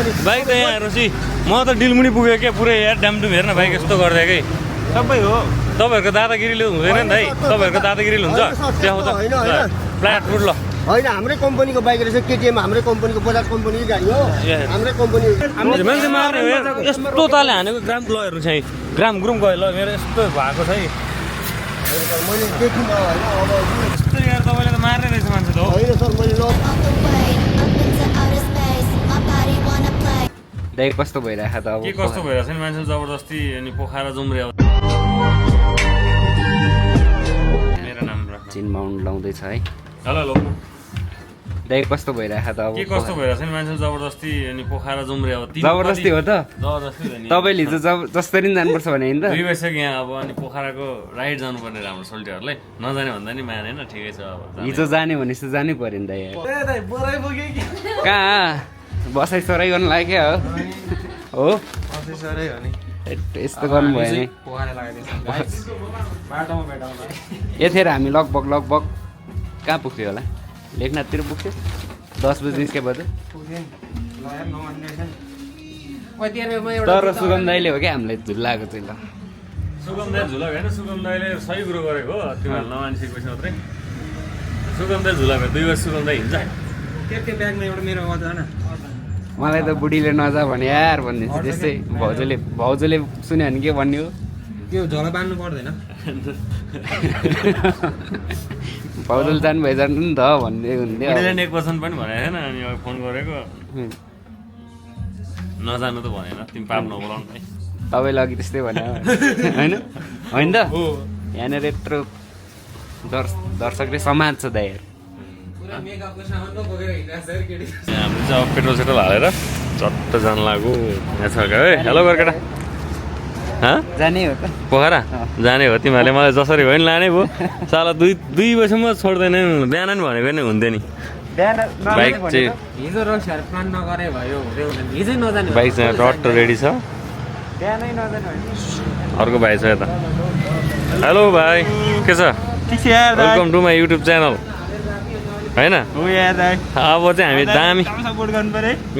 Bike त यहाँ Rosy म त डिलमुनि पुगेँ क्या पुरै यार ड्यामडुम हेर्न बाइक यस्तो गरिदियो कि सबै हो तपाईँहरूको दादागिरीले हुँदैन नि दाइ तपाईँहरूको दादागिरीले हुन्छ त्यहाँ फ्ल्याट फुट ल होइन हाम्रै कम्पनीको बाइक रहेछ केटिएम हाम्रै कम्पनीको बजाज कम्पनीको गाडी हो हाम्रै कम्पनी मान्छे मार्ने हो यस्तो ताले हानेको ग्राम ल हेर्नु चाहिँ ग्राम ग्रुम गयो ल मेरो यस्तो भएको छ है मैले देखिनँ होइन अब यस्तो यार तपाईँले त मार्ने रहेछ मान्छे त हो होइन सर मैले दाइ कस्तो भइरहेको त अब के कस्तो भइरहेछ नि मान्छे जबरजस्ती अनि पोखरा जुम्रे मेरो नाम चिन माउन्ट लाउँदैछ है हेलो हेलो दाइ कस्तो भइरहेको त अब के कस्तो भइरहेछ नि मान्छे जबरजस्ती अनि पोखरा जुम्रे अब जबरजस्ती हो त जबरजस्ती हो नि तपाईँले हिजो जसरी नि जानुपर्छ भने होइन त 2 बजे यहाँ अब अनि पोखराको राइड जानुपर्ने राम्रो सोल्टीहरूलाई नजाने भन्दा नि मानेन ठिकै छ अब हिजो जाने भनेपछि जानै पर्यो नि दाइ कहाँ बसाइ सराइ गर्नु लाग्यो हो यस्तो गर्नु भयो नि यतिखेर हामी लगभग कहाँ पुग्थ्यो होला लेखनाथतिर पुग्थ्यो 10 बजी निस्के बज्यो तर सुगम दाइले हो क्या हामीलाई झुल्लाएको चाहिँ ल सुगम दाइ झुलाएको होइन सुगम दाइले सही कुरो गरेको हो तिमीहरू नमानिसकेपछि मात्रै सुगम दाइ झुलाएको 2 बजी सुगम दाइ हिँड्छ मलाई त बुढीले नजा भने यार भनिदिन्छ त्यस्तै भाउजूले सुन्यो भने के भन्ने हो त्यो झोला बान्नु पर्दैन भाउजूले जानु भए जानु नि त भन्ने हुन्थ्यो बुढीले 1% पनि भनेको थिएन अनि अब फोन गरेको नजानु त भनेन तिमी पाप नबोलाउनु है तपाईँले अघि त्यस्तै भने होइन होइन त यहाँनिर यत्रो दर्शकले समाज छ दाइ हामीले चाहिँ अब पेट्रोल सेट्रोल हालेर चट्ट जान लाग्यो यहाँ छ क्या है हेलो गर्केटा जाने हो त पोखरा जाने हो तिमीहरूले मलाई जसरी भयो नि लाने भयो साला दुई बजीसम्म छोड्दैन बिहान नि भनेको नि हुन्थ्यो नि बाइक चाहिँ हिजो रक्सीहरू प्लान नगरे भयो हिजै नजाने बाइक चाहिँ टट्ट रेडी छ बिहानै नजाने अर्को भाइ छ यता हेलो भाइ के छ welcome to my YouTube channel होइन अब चाहिँ हामी दामी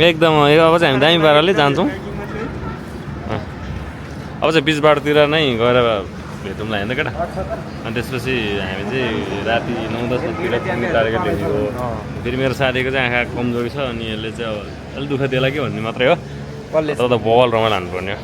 एकदम अब चाहिँ हामी दामी पाराले जान्छौँ अब चाहिँ बिच बाटोतिर नै गएर भेटौँला होइन केटा अनि त्यसपछि हामी चाहिँ राति 9-10 बजीतिर पुग्ने टार्गेट लिएको हो फेरि मेरो साथीको चाहिँ आँखा कमजोरी छ अनि यसले चाहिँ अब अलिक दुःख दिएला कि भन्ने मात्रै हो तर त बल रमाइलो हान्नुपर्ने हो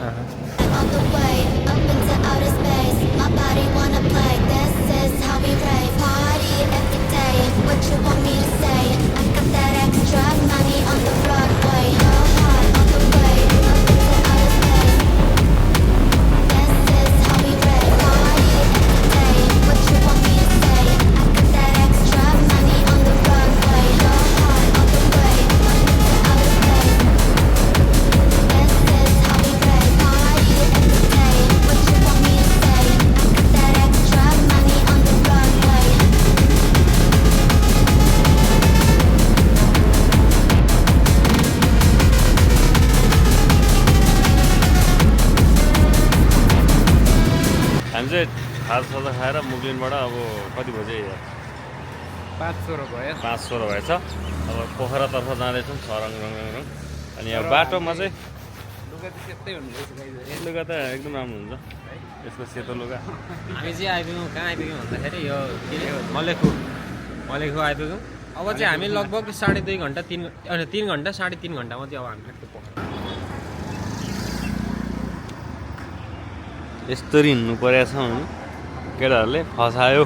हामी चाहिँ खाजा खाएर मुगलिनबाट अब कति बजे 5:16 भयो 5:16 भएछ अब पोखरातर्फ जाँदैछौँ सरङ रङ अनि अब बाटोमा चाहिँ लुगा त एकदम राम्रो हुन्छ यसको सेतो लुगा हामी चाहिँ आइपुग्यौँ कहाँ आइपुग्यौँ भन्दाखेरि यो मलेखु आइपुग्यौँ अब चाहिँ हामी लगभग 2.5 घन्टा 3 घन्टा 3.5 घन्टामा चाहिँ अब हामी पोखरा यस्तरी हिँड्नु परेछ भने केटाहरूले फसायो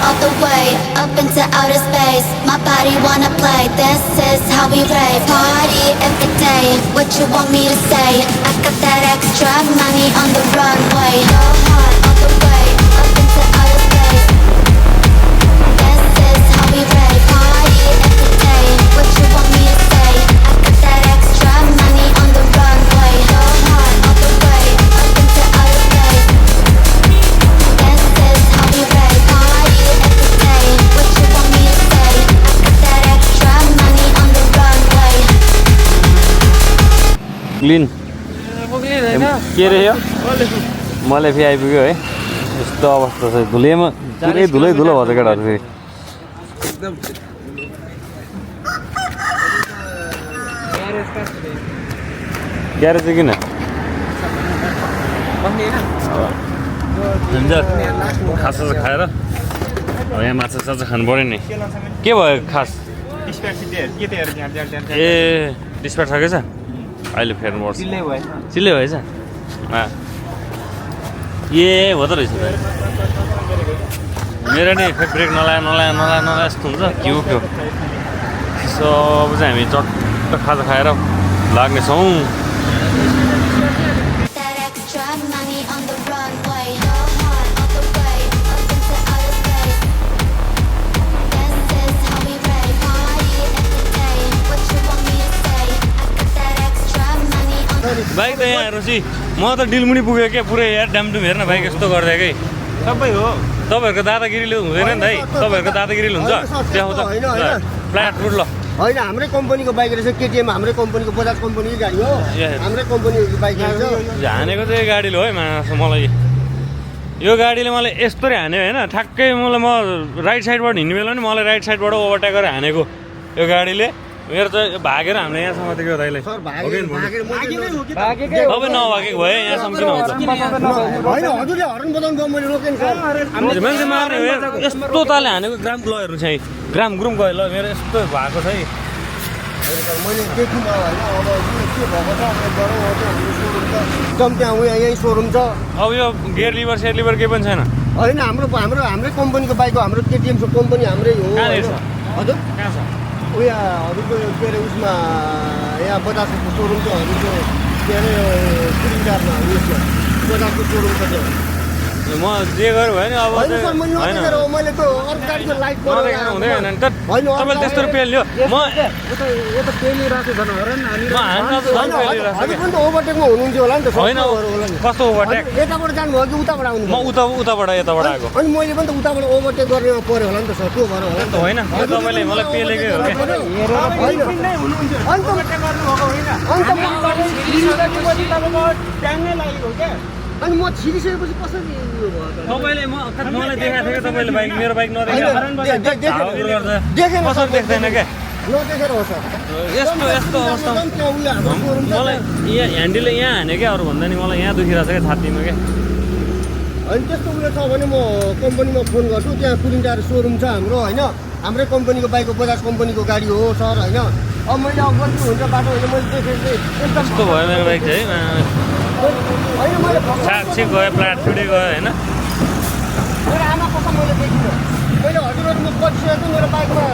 All the way up into outer space. My body wanna play. This is how we rave. Party every day. What you want me to say? I got that extra money on the runway. Go hard all the way up into outer space. This is how we rave. Party every day. What you want me to say? I got that extra money on the runway. Go hard all the way up into outer space. This is how we rave. Party every day. What you want me to say? I got that extra money on the runway. Clean के रे यो मलेफी आइपुग्यो है यस्तो अवस्था छ धुलैमा पुरै धुलै धुलो भन्छ केटाहरू फेरि ग्यारेज चाहिँ किन हुन्छ खास खाएर अब यहाँ माछा साछा खानु पऱ्यो नि के भयो खास ए डिस्प्याच सकेछ अहिले फेर्नु पर्छ चिल्लै भएछ ए हो त रहेछ मेरो नि खै ब्रेक नलाया यस्तो हुन्छ घिउ त्यो सब चाहिँ हामी चट्ट खाजा खाएर लाग्नेछौँ That extra money on the runway. Go hard all the way up into outer space. This is how we rave. Party every day. What you want me to say? I got that extra money on the bike त यहाँ हेर्नुहोस् म त डिलमुनि पुगेँ क्या पुरै यार ड्यामडुम हेर्न बाइक यस्तो गर्दा कि सबै हो तपाईँहरूको दादागिरीले हुँदैन नि भाइ तपाईँहरूको दादागिरीले हुन्छ त्यहाँ त फ्ल्याट फुट ल होइन हाम्रै कम्पनीको बाइक रहेछ केटिएम हाम्रै कम्पनीको बजाज कम्पनीको गाडी हो हाम्रै कम्पनीको बाइक रहेछ हानेको चाहिँ यो गाडीले हो है मलाई यो गाडीले मलाई यस्तो हान्यो होइन ठ्याक्कै मलाई म राइट साइडबाट हिँड्ने बेला नि मलाई राइट साइडबाट ओभरटेक गरेर हानेको यो गाडीले मेरो चाहिँ भागेर हामीले यहाँसम्म दिएको दाइलाई तपाईँ नभागेको भए यहाँसम्म किन आउँछ होइन हजुरले हर्न बजाउनु भयो मैले रोकेँ नि सर मान्छे मार्ने हो यस्तो तालले हानेको ग्राम ल हेर्नु चाहिँ ग्राम ग्रुम गयो ल मेरो यस्तो भएको छ है मैले देखिनँ होइन अब के भएको छ एकदम त्यहाँ यहीँ सोरुम छ अब यो गेयर लिभर सेयर लिभर केही पनि छैन होइन हाम्रै कम्पनीको बाइक हो हाम्रो केटिएमको कम्पनी हाम्रै हो हजुर कहाँ छ उयो हजुरको के अरे उसमा यहाँ बजाजको सोरुम छ हजुरको के अरे कुरिन्टारमा उयसमा बजाजको सोरुम छ त्यो म जे गर्यो भयो नि अब मैले त अर्को गाडीको लाइट हुँदैन नि त तपाईँले त्यस्तो रुपियाँ लियो म हजुर पनि त ओभरटेकमा हुनुहुन्थ्यो होला नि त होइन कस्तो ओभरटेक यताबाट जानुभयो कि उताबाट आउनु म उताबाट यताबाट आएको अनि मैले पनि त उताबाट ओभरटेक गर्नेमा पऱ्यो होला नि त सर त्यो भएर होला नि त होइन तपाईँले मलाई पेलेकै हो क्या अनि म छिरिसकेपछि कसरी तपाईँले मलाई देखाएको थियो तपाईँले बाइक मेरो बाइक नदेखेर कसरी देख्दैन क्या नदेखेर हो सर यस्तो अवस्था मलाई यहाँ ह्यान्डलले यहाँ हान्यो क्या अरू भन्दा नि मलाई यहाँ दुखिरहेको छ क्या छातीमा क्या अनि त्यस्तो उयो छ भने म कम्पनीमा फोन गर्छु त्यहाँ कुरिन्टार सोरुम छ हाम्रो होइन हाम्रै कम्पनीको बाइक हो बजाज कम्पनीको गाडी हो सर होइन अब मैले अब गल्ती हुन्छ बाटो होइन मैले देखेँ चाहिँ एकदम यस्तो भयो मेरो बाइक चाहिँ होइन मैले साक्षी गयो प्लाट छुट्टै गयो होइन मेरो आमा कता मैले देखिनँ मैले हजुरहरू म कटिसकेको मेरो बाइकमा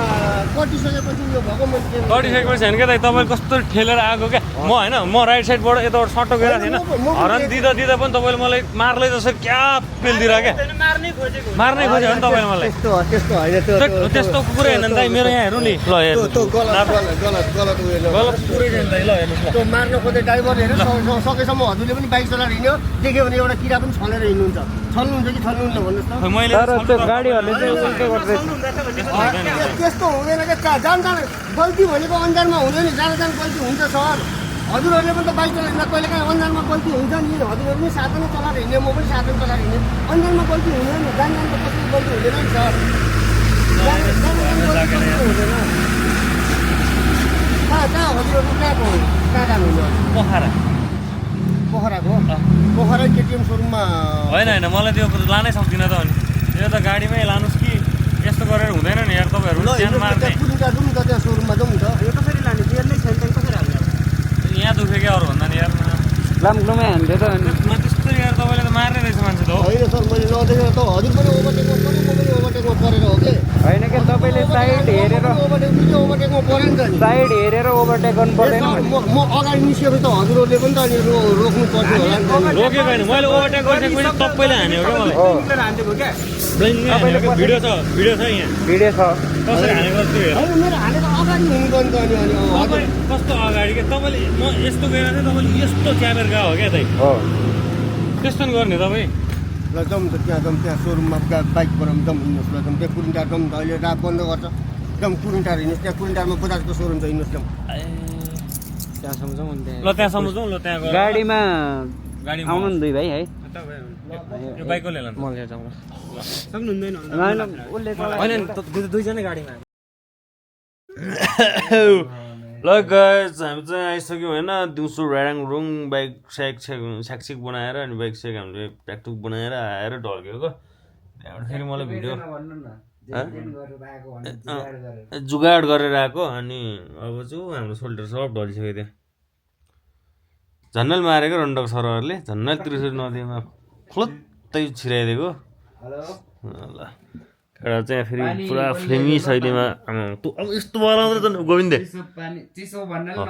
कटिसकेपछि यो भएको मैले कटिसकेपछि होइन क्या त तपाईँ कस्तो ठेलेर आएको क्या म होइन म राइट साइडबाट यताबाट सट्टो गएर थिएन हरन दिँदा पनि तपाईँले मलाई मार्लै जसरी क्या पेलिदिएर क्या मार्नै खोज्यो भने तपाईँले मलाई त्यस्तो होइन त्यस्तो कुरै होइन नि त मेरो यहाँ हेर्नु नि ल हेर्नु गलत उयो गलत पुरै छैन त ल हेर्नुहोस् ल त्यो मार्न खोज्ने ड्राइभर हेरेर सकेसम्म हजुरले पनि बाइक चलाएर हिँड्यो देख्यो भने एउटा किरा पनि छलेर हिँड्नुहुन्छ छल्नुहुन्छ कि छल्नुहुन्न भन्नुहोस् त मैले त्यस्तो हुँदैन क्या जान गल्ती भनेको अन्जानमा हुँदैन जान गल्ती हुन्छ सर हजुरहरूले पनि त बाइक चलाएर हिँड्दा कहिले काहीँ अन्जानमा गल्ती हुन्छ नि हजुरहरू पनि साधन चलाएर हिँड्ने म पनि साधन चलाएर हिँड्ने अन्जानमा गल्ती हुँदैन नि जान त कसरी गल्ती हुँदैन नि सर कहाँ हजुरहरू कहाँको कहाँ जानुहुन्छ पोखराको पोखरा केटिएम सोरुममा होइन मलाई त्यो लानै सक्दिनँ त अनि यो त गाडीमै लानुहोस् कि यस्तो गरेर हुँदैन नि यार तपाईँहरू ज्यान मार्ने जाउँ त त्यहाँ सोरुममा जाउँ त यो कसरी लाने गियर नै छैन कसरी हाल्ने यहाँ दुख्यो क्या अरू भन्दा नि यार लामखुट्टामै हान्थ्यो त अनि त्यस्तो यार तपाईँले त मार्ने रहेछ मान्छे त हो होइन सर मैले नदेखेर त हजुर पनि ओभरटेकमा पऱ्यो म पनि ओभरटेकमा परेर हो कि होइन क्या तपाईँले साइड हेरेर ओभरटेकमा पऱ्यो नि त नि साइड हेरेर ओभरटेक गर्नु पर्दैन म अगाडि निस्केपछि त हजुरहरूले पनि त अनि रोक्नु पर्थ्यो होला नि त रोकेको होइन मैले ओभरटेक गरिसकेपछि तपाईँले हानेको क्या मलाई भिडियो छ यहाँ भिडियो छ कसरी हानेको त्यो हेर होइन मेरो हालेर अगाडि हुनु नि त अनि तपाईँ कस्तो अगाडि क्या तपाईँले म यस्तो गएर चाहिँ तपाईँले यस्तो च्यापेर गएको हो क्या दाइ हो त्यस्तो नि गर्ने तपाईँ ल जाउँ त त्यहाँ सोरुममा बाइक बराउँ जाउँ हिँड्नुहोस् ल जाउँ त्यहाँ कुरिन्टार जाउँ त अहिले रात बन्द गर्छ जाउँ कुरिन्टार हिँड्नुहोस् त्यहाँ कुरिन्टारमा बजाजको सोरुम छ हिँड्नुहोस् जाउँ त्यहाँसम्म जाउँ अनि ल त्यहाँसम्म जाउँ ल त्यहाँ गएर गाडीमा गाडी आउनु नि दुई भाइ है यो बाइक कसले लान्छ? म लिएर जाउँ ल। होइन, उसले चलायो। होइन नि, दुईजनै गाडीमा। ल गाइस हामी चाहिँ आइसक्यौँ होइन दिउँसो ऱ्याडाङरुङ बाइक स्याकसिक बनाएर अनि बाइक स्याक हामीले प्याकटुक बनाएर आएर ढल्केको त्यहाँबाट फेरि मलाई भिडियो जुगाड गरेर आएको अनि अब चाहिँ हाम्रो सोल्डर सब ढलिसक्यो त्यहाँ झन्नल मारेको रन्डक सरहरूले झन्नल त्रिशुली नदीमा खुलत्तै छिराइदिएको ल एउटा चाहिँ फेरि पुरा फिल्मी शैलीमा अब यस्तो बनाउँदै त गोविन्दे चिसो भन्नाले